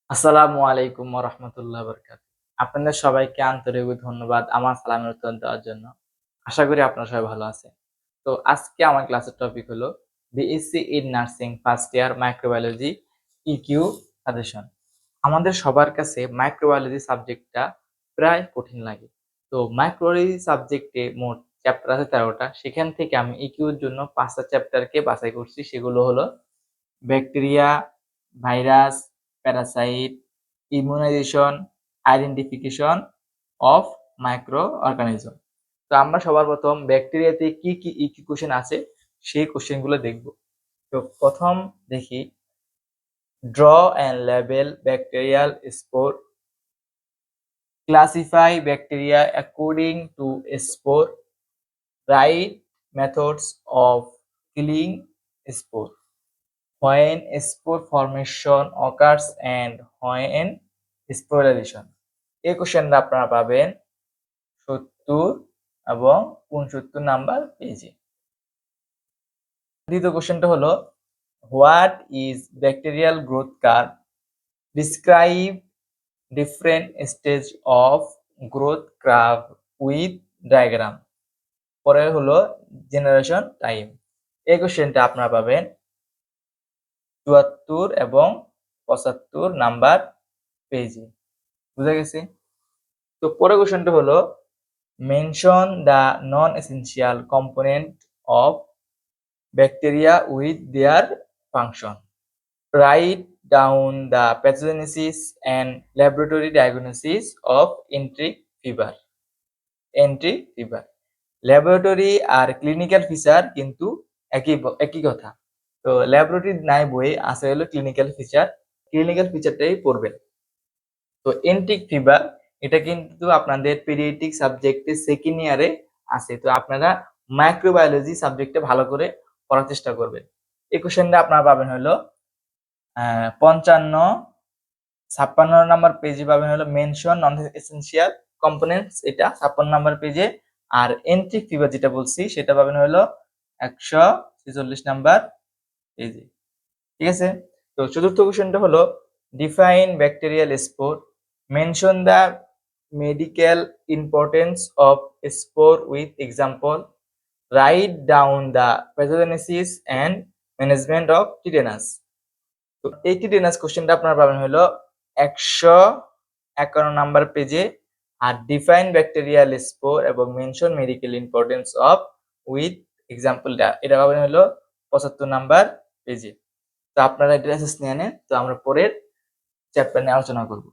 আসসালামু আলাইকুম ওয়া রাহমাতুল্লাহি ওয়া বারাকাতুহু। আপনাদের সবাইকে আন্তরিক ধন্যবাদ আমার সালামের উত্তর দেওয়ার জন্য। আশা করি আপনারা সবাই ভালো আছেন। তো আজকে আমার ক্লাসের টপিক হলো BSc in nursing first year microbiology EQ suggestion. আমাদের সবার কাছে মাইক্রোবায়োলজি সাবজেক্টটা প্রায় কঠিন লাগে। তো মাইক্রোবায়োলজি সাবজেক্টে মোট চ্যাপ্টার আছে ১৩টা। সেখান থেকে আমি ইকিউর জন্য ৫টা চ্যাপ্টারকে বাছাই করছি। সেগুলো হলো bacteria, virus, parasite, immunization, identification of micro organism. তো আমরা সবার প্রথম ব্যাকটেরিয়াতে কি কি ইকি কোশ্চেন আছে সেই কোশ্চেন গুলো দেখব। তো প্রথম দেখি, draw and label bacterial spore, classify bacteria according to spore, right methods of killing spore, when spore formation occurs and when sporulation। এই কোশ্চেনটা আপনারা পাবেন 70 এবং 69 নাম্বার পেজে। দ্বিতীয় কোশ্চেনটা হলো, what is bacterial growth curve, describe different stage of growth curve with diagram. পরে হলো জেনারেশন টাইম। এই কোশ্চেনটা আপনারা পাবেন ৭৪ এবং ৭৫ নাম্বার পেজে। বুঝা গেছে? তো পরের কোশ্চেনটা হলো, mention the non essential component of bacteria with their function, write down the pathogenesis and laboratory diagnosis of enteric fever. Enteric fever, laboratory আর ক্লিনিক্যাল ফিচার কিন্তু একই কথা। তো ল্যাবরেটরি নাই বই আছে হলো ক্লিনিক্যাল ফিচার, ক্লিনিক্যাল ফিচারটাই পড়বেন। তো এন্ট্রিক ফিভার এটা কিন্তু আপনাদের পেডিয়াট্রিক সাবজেক্টে সেকেন্ড ইয়ারে আছে। তো আপনারা মাইক্রোবায়োলজি সাবজেক্টে ভালো করে পড়ার চেষ্টা করবেন। এই কোশ্চেনটা আপনারা পাবেন হলো ৫৫ নাম্বার পেজে পাবেন হলো মেনশন নন এসেনশিয়াল কম্পোনেন্টস, এটা ৫৬ নাম্বার পেজে। আর এন্ট্রিক ফিভার যেটা বলছি সেটা পাবেন হলো ১৪৬ নাম্বার পেজে। ঠিক আছে? তো চতুর্থ কোশ্চেনটা হলো, define bacterial spore, mention the medical importance of spore with example, right down the pathogenesis and management of tetanus. তো এই টিটেনাস কোশ্চেনটা আপনারা পাবেন হলো ১৫১ নাম্বার পেজে। আর ডিফাইন ব্যাকটেরিয়াল স্পোর এবং mention medical importance of with example এটা পাবেন হলো ৭৫ নাম্বার পেজে। তো আপনারা ড্রেসেস নিয়ে নেন। তো আমরা পরের চ্যাপ্টার নিয়ে আলোচনা করব।